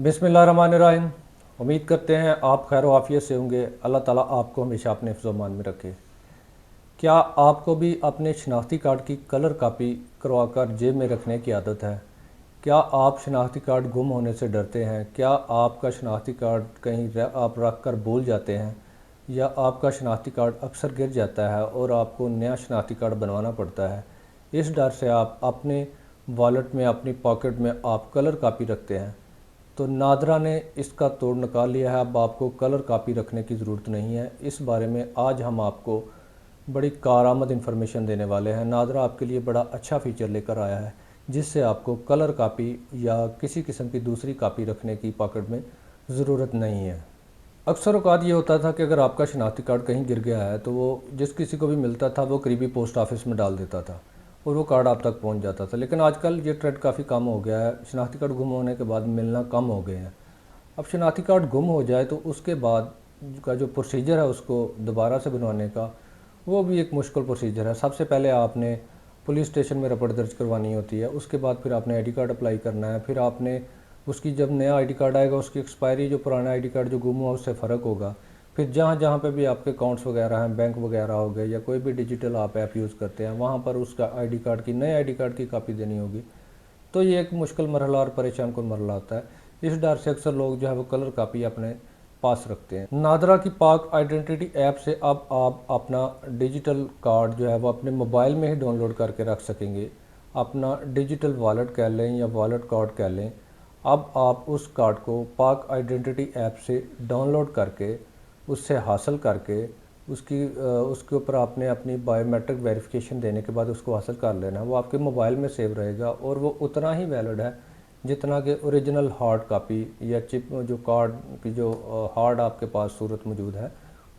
बिस्मिल्लाहिर्रहमानिर्रहीम। उम्मीद करते हैं आप खैर आफियत से होंगे। अल्लाह ताला आपको हमेशा अपने हिफ्ज़-ओ-मान में रखे। क्या आपको भी अपने शनाख्ती कार्ड की कलर कापी करवाकर जेब में रखने की आदत है? क्या आप शनाख्ती कार्ड गुम होने से डरते हैं? क्या आपका शनाख्ती कार्ड कहीं आप रख कर भूल जाते हैं, या आपका शनाख्ती कार्ड अक्सर गिर जाता है और आपको नया शनाख्ती कार्ड बनवाना पड़ता है? इस डर से आप अपने वॉलेट में, अपनी पॉकेट में आप कलर कापी रखते हैं। तो नादरा ने इसका तोड़ निकाल लिया है। अब आपको कलर कापी रखने की ज़रूरत नहीं है। इस बारे में आज हम आपको बड़ी कारआमद इन्फॉर्मेशन देने वाले हैं। नादरा आपके लिए बड़ा अच्छा फ़ीचर लेकर आया है, जिससे आपको कलर कापी या किसी किस्म की दूसरी कापी रखने की पॉकेट में ज़रूरत नहीं है। अक्सर औक़ात ये होता था कि अगर आपका शनाख्ती कार्ड कहीं गिर गया है तो वो जिस किसी को भी मिलता था वो करीबी पोस्ट ऑफिस में डाल देता था और वो कार्ड आप तक पहुंच जाता था। लेकिन आजकल ये ट्रेंड काफ़ी कम हो गया है। शनाख्ती कार्ड गुम होने के बाद मिलना कम हो गए हैं। अब शनाख्ती कार्ड गुम हो जाए तो उसके बाद का जो प्रोसीजर है उसको दोबारा से बनवाने का, वो भी एक मुश्किल प्रोसीजर है। सबसे पहले आपने पुलिस स्टेशन में रिपोर्ट दर्ज करवानी होती है। उसके बाद फिर आपने आईडी कार्ड अप्लाई करना है। फिर आपने उसकी जब नया आईडी कार्ड आएगा उसकी एक्सपायरी जो पुराना आईडी कार्ड जो गुम हुआ उससे फ़र्क होगा। फिर जहाँ जहाँ पे भी आपके अकाउंट्स वगैरह हैं, बैंक वगैरह हो गए या कोई भी डिजिटल आप ऐप यूज़ करते हैं, वहाँ पर उसका आईडी कार्ड की, नए आईडी कार्ड की कापी देनी होगी। तो ये एक मुश्किल मरहला और परेशान कुन मरहला होता है। इस डर से अक्सर लोग जो है वो कलर कापी अपने पास रखते हैं। नादरा की पाक आइडेंटिटी ऐप से अब आप अपना डिजिटल कार्ड जो है वो अपने मोबाइल में ही डाउनलोड करके रख सकेंगे। अपना डिजिटल वॉलेट कह लें या वॉलेट कार्ड कह लें। अब आप उस कार्ड को पाक आइडेंटिटी ऐप से डाउनलोड करके, उससे हासिल करके, उसके ऊपर आपने अपनी बायोमेट्रिक वेरिफिकेशन देने के बाद उसको हासिल कर लेना है। वो आपके मोबाइल में सेव रहेगा और वो उतना ही वैलिड है जितना कि ओरिजिनल हार्ड कापी या चिप जो कार्ड की जो हार्ड आपके पास सूरत मौजूद है,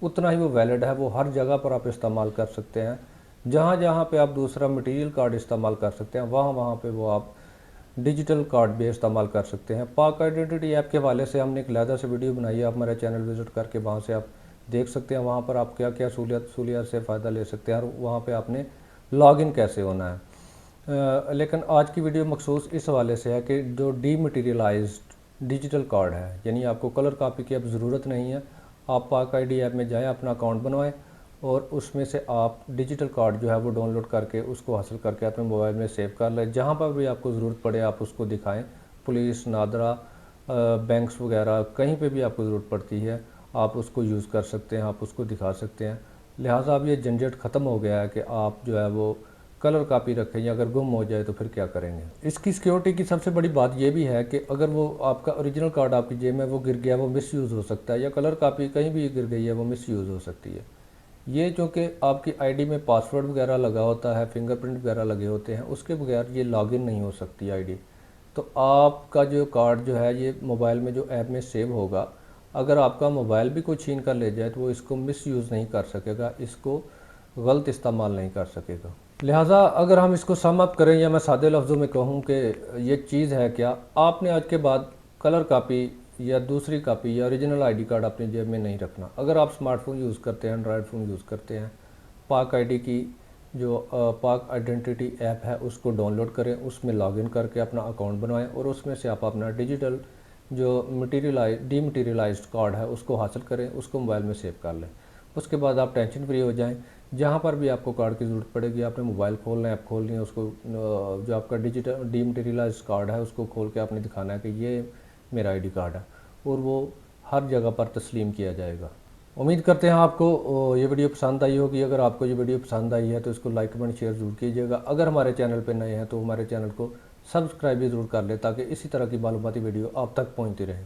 उतना ही वो वैलिड है। वो हर जगह पर आप इस्तेमाल कर सकते हैं। जहाँ जहाँ पे आप दूसरा मटेरियल कार्ड इस्तेमाल कर सकते हैं, वहाँ वहाँ पे वो आप डिजिटल कार्ड भी इस्तेमाल कर सकते हैं। पाक आइडेंटिटी ऐप के हवाले से हमने एक अलहदा से वीडियो बनाई है। आप हमारे चैनल विज़िट करके वहाँ से आप देख सकते हैं। वहाँ पर आप क्या क्या सहूलियत से फ़ायदा ले सकते हैं और वहाँ पे आपने लॉगिन कैसे होना है। लेकिन आज की वीडियो मखसूस इस हवाले से है कि जो डीमटेरियलाइज्ड डिजिटल कार्ड है, यानी आपको कलर कापी की अब ज़रूरत नहीं है। आप पाक आईडी ऐप में जाएँ, अपना अकाउंट बनवाएँ और उसमें से आप डिजिटल कार्ड जो है वो डाउनलोड करके उसको हासिल करके अपने मोबाइल में सेव कर लें। जहाँ पर भी आपको ज़रूरत पड़े आप उसको दिखाएं। पुलिस, नादरा, बैंक्स वगैरह कहीं पे भी आपको ज़रूरत पड़ती है आप उसको यूज़ कर सकते हैं, आप उसको दिखा सकते हैं। लिहाजा अब ये झंझट ख़त्म हो गया है कि आप जो है वो कलर कापी रखें या अगर गुम हो जाए तो फिर क्या करेंगे। इसकी सिक्योरिटी की सबसे बड़ी बात यह भी है कि अगर वो आपका ओरिजिनल कार्ड आपकी जेब में वो गिर गया, वो मिसयूज़ हो सकता है, या कलर कापी कहीं भी गिर गई है वो मिसयूज़ हो सकती है। ये चूँकि आपकी आईडी में पासवर्ड वगैरह लगा होता है, फिंगरप्रिंट वगैरह लगे होते हैं, उसके बगैर ये लॉगिन नहीं हो सकती आईडी। तो आपका जो कार्ड जो है ये मोबाइल में जो ऐप में सेव होगा, अगर आपका मोबाइल भी कोई छीन कर ले जाए तो वो इसको मिसयूज़ नहीं कर सकेगा, इसको गलत इस्तेमाल नहीं कर सकेगा। लिहाजा अगर हम इसको सम अप करें या मैं सादे लफ्ज़ों में कहूँ कि ये चीज़ है क्या, आपने आज के बाद कलर कापी या दूसरी कापी या ओरिजिनल आईडी कार्ड अपनी जेब में नहीं रखना। अगर आप स्मार्टफोन यूज़ करते हैं, एंड्रॉयड फ़ोन यूज़ करते हैं, पाक आईडी की जो पाक आइडेंटिटी ऐप है उसको डाउनलोड करें, उसमें लॉगिन करके अपना अकाउंट बनवाएं और उसमें से आप अपना डिजिटल जो डीमटेरियलाइज्ड कार्ड है उसको हासिल करें, उसको मोबाइल में सेव कर लें। उसके बाद आप टेंशन फ्री हो जाएं। जहाँ पर भी आपको कार्ड की ज़रूरत पड़ेगी आपने मोबाइल खोलना है, ऐप खोलनी है, उसको जो आपका डिजिटल डीमटेरियलाइज्ड कार्ड है उसको खोल के आपने दिखाना है कि ये मेरा आईडी कार्ड है और वो हर जगह पर तस्लीम किया जाएगा। उम्मीद करते हैं आपको ये वीडियो पसंद आई होगी। अगर आपको ये वीडियो पसंद आई है तो इसको लाइक, कमेंट, शेयर ज़रूर कीजिएगा। अगर हमारे चैनल पर नए हैं तो हमारे चैनल को सब्सक्राइब भी ज़रूर कर लें ताकि इसी तरह की मालूमाती वीडियो आप तक पहुँचती रहे।